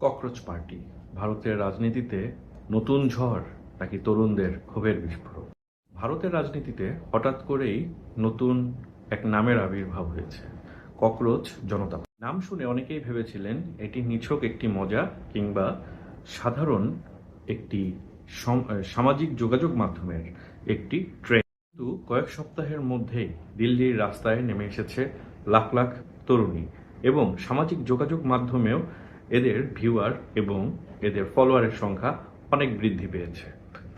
Cockroach party ভারতের রাজনীতিতে নতুন ঝড় নাকি তরুণদের ক্ষোভের বিস্ফোরণ? ভারতের রাজনীতিতে হঠাৎ করেই নতুন এক নামের আবির্ভাব হয়েছে, ককরোচ জনতা পার্টি। নাম শুনে অনেকেই ভেবেছিলেন এটি নিছক একটি মজা কিংবা সাধারণ একটি সামাজিক যোগাযোগ মাধ্যমের একটি ট্রেন্ড। কিন্তু কয়েক সপ্তাহের মধ্যেই দিল্লির রাস্তায় নেমে এসেছে লাখ লাখ তরুণী এবং সামাজিক যোগাযোগ মাধ্যমেও এদের ভিউয়ার এবং এদের ফলোয়ারের সংখ্যা অনেক বৃদ্ধি পেয়েছে,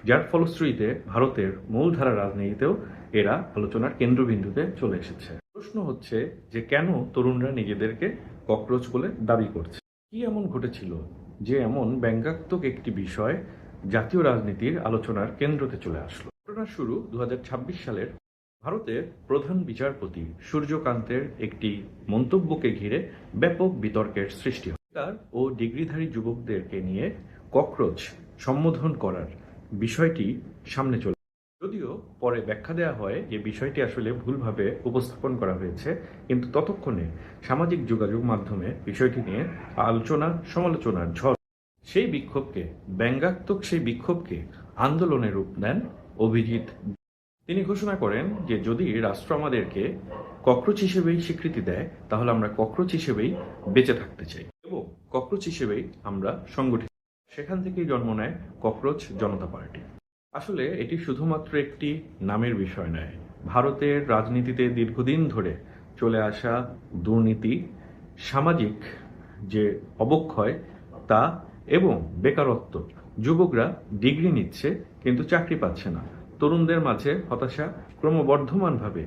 যার ফলশ্রুতিতে ভারতের মূলধারা রাজনীতিতেও এরা আলোচনার কেন্দ্রবিন্দুতে চলে এসেছে। প্রশ্ন হচ্ছে যে কেন তরুণরা নিজেদেরকে ককরোচ বলে দাবি করছে? কি এমন ঘটেছিল যে এমন ব্যঙ্গাত্মক একটি বিষয় জাতীয় রাজনীতির আলোচনার কেন্দ্রতে চলে আসলো? ঘটনার শুরু 2026 সালের ভারতের প্রধান বিচারপতি সূর্যকান্তের একটি মন্তব্যকে ঘিরে ব্যাপক বিতর্কের সৃষ্টি হয়। ও ডিগ্রিধারী যুবকদেরকে নিয়ে ককরোচ সম্বোধন করার বিষয়টি সামনে চলে, যদিও পরে ব্যাখ্যা দেওয়া হয় যে বিষয়টি আসলে ভুলভাবে উপস্থাপন করা হয়েছে, কিন্তু ততক্ষণে সামাজিক যোগাযোগ মাধ্যমে বিষয়টি নিয়ে আলোচনা সমালোচনার ঝড়। সেই বিক্ষোভকে আন্দোলনের রূপ দেন অভিজিৎ। তিনি ঘোষণা করেন যে যদি রাষ্ট্র আমাদেরকে ককরোচ হিসেবেই স্বীকৃতি দেয় তাহলে আমরা ককরোচ হিসেবেই বেঁচে থাকতে চাই এবং ককরোচ হিসেবেই আমরা সংগঠিত। সেখান থেকেই জন্ম নেয় ককরোচ জনতা পার্টি। আসলে এটি শুধুমাত্র একটি নামের বিষয় নয়, ভারতের রাজনীতিতে দীর্ঘদিন ধরে চলে আসা দুর্নীতি, সামাজিক যে অবক্ষয় তা এবং বেকারত্ব। যুবকরা ডিগ্রি নিচ্ছে কিন্তু চাকরি পাচ্ছে না, তরুণদের মাঝে হতাশা ক্রমবর্ধমানভাবে।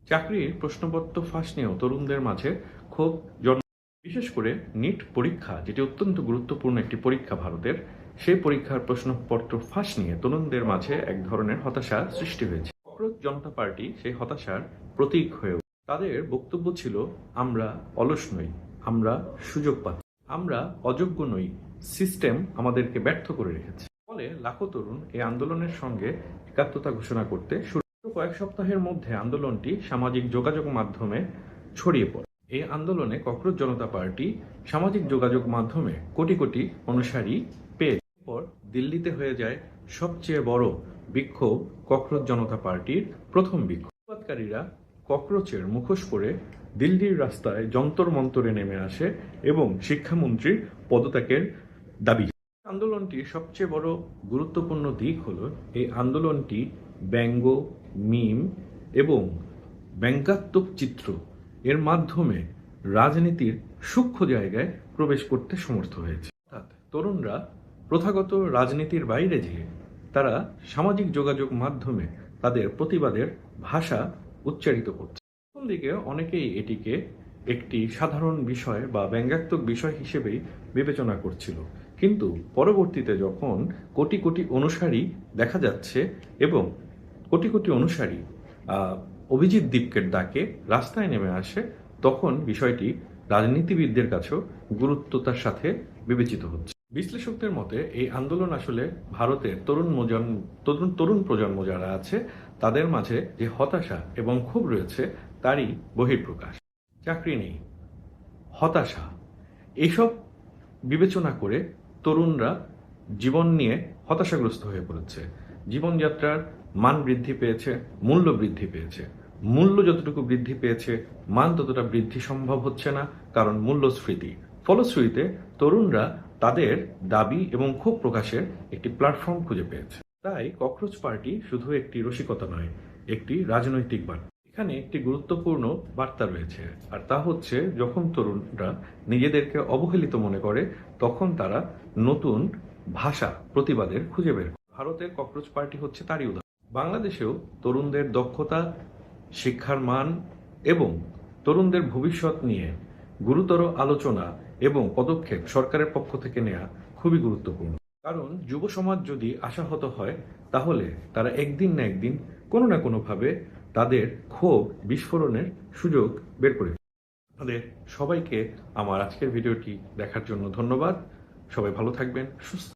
চাকরির প্রশ্নপত্র ফাঁস নিয়েও তরুণদের মাঝে ক্ষোভ জন্ম, বিশেষ করে নিট পরীক্ষা, যেটি অত্যন্ত গুরুত্বপূর্ণ একটি পরীক্ষা ভারতের, সেই পরীক্ষার প্রশ্নপত্র ফাঁস নিয়ে তরুণদের মাঝে এক ধরনের হতাশা সৃষ্টি হয়েছে। ককরোচ জনতা পার্টি সেই হতাশার প্রতীক হয়েও তাদের বক্তব্য ছিল, আমরা অলস নই, আমরা সুযোগ পাচ্ছি, আমরা অযোগ্য নই, সিস্টেম আমাদেরকে ব্যর্থ করে রেখেছে। ফলে লাখো তরুণ এই আন্দোলনের সঙ্গে একাত্মতা ঘোষণা করতে শুরু। কয়েক সপ্তাহের মধ্যে আন্দোলনটি সামাজিক যোগাযোগ মাধ্যমে ছড়িয়ে পড়ে। এই আন্দোলনে ককরোচ জনতা পার্টি সামাজিক যোগাযোগ মাধ্যমে কোটি কোটি অনুসারী পেয়ে পর দিল্লিতে হয়ে যায় সবচেয়ে বড় বিক্ষোভ, ককরোচ জনতা পার্টির প্রথম বিক্ষোভ। প্রতিবাদকারীরা ককরোচের মুখোশ পরে দিল্লির রাস্তায় যন্তর মন্তরে নেমে আসে এবং শিক্ষামন্ত্রীর পদত্যাগের দাবি। আন্দোলনটির সবচেয়ে বড় গুরুত্বপূর্ণ দিক হলো এই আন্দোলনটি ব্যঙ্গ, মিম এবং ব্যঙ্গাত্মক চিত্র এর মাধ্যমে রাজনীতির সূক্ষ্ম জায়গায় প্রবেশ করতে সমর্থ হয়েছে। অর্থাৎ তরুণরা প্রথাগত রাজনীতির বাইরে যেয়ে তারা সামাজিক যোগাযোগ মাধ্যমে তাদের প্রতিবাদের ভাষা উচ্চারিত করছে। প্রথম দিকে অনেকেই এটিকে একটি সাধারণ বিষয় বা ব্যঙ্গাত্মক বিষয় হিসেবেই বিবেচনা করছিল, কিন্তু পরবর্তীতে যখন কোটি কোটি অনুসারী দেখা যাচ্ছে এবং কোটি কোটি অনুসারী অভিজিৎ দীপকের ডাকে রাস্তায় নেমে আসে, তখন বিষয়টি রাজনীতিবিদদের কাছেও গুরুত্বতার সাথে বিবেচিত হচ্ছে। বিশ্লেষকদের মতে এই আন্দোলন আসলে ভারতের তরুণ প্রজন্ম যারা আছে তাদের মাঝে যে হতাশা এবং ক্ষোভ রয়েছে তারই বহিঃপ্রকাশ। চাকরি নেই, হতাশা, এইসব বিবেচনা করে তরুণরা জীবন নিয়ে হতাশাগ্রস্ত হয়ে পড়েছে। জীবনযাত্রার মান বৃদ্ধি পেয়েছে, মূল্য বৃদ্ধি পেয়েছে। মূল্য যতটুকু বৃদ্ধি পেয়েছে মান ততটা বৃদ্ধি সম্ভব হচ্ছে না, কারণ মূল্যস্ফীতি। ফলশ্রুতিতে তরুণরা তাদের দাবি এবং ক্ষোভ প্রকাশের একটি প্ল্যাটফর্ম খুঁজে পেয়েছে। তাই ককরোচ পার্টি শুধু একটি রসিকতা নয়, একটি রাজনৈতিক বার্তা। এখানে একটি গুরুত্বপূর্ণ বার্তা রয়েছে, আর তা হচ্ছে যখন তরুণরা নিজেদেরকে অবহেলিত মনে করে তখন তারা নতুন ভাষা প্রতিবাদের খুঁজে বের করে। ভারতের ককরোচ পার্টি হচ্ছে তারই উদাহরণ। বাংলাদেশেও তরুণদের দক্ষতা, শিক্ষার মান এবং তরুণদের ভবিষ্যৎ নিয়ে গুরুতর আলোচনা এবং পদক্ষেপ সরকারের পক্ষ থেকে নেওয়া খুবই গুরুত্বপূর্ণ। কারণ যুব সমাজ যদি আশাহত হয় তাহলে তারা একদিন না একদিন কোনো না কোনোভাবে তাদের ক্ষোভ বিস্ফোরণের সুযোগ বের করে। আপনাদের সবাইকে আমার আজকের ভিডিওটি দেখার জন্য ধন্যবাদ। সবাই ভালো থাকবেন, সুস্থ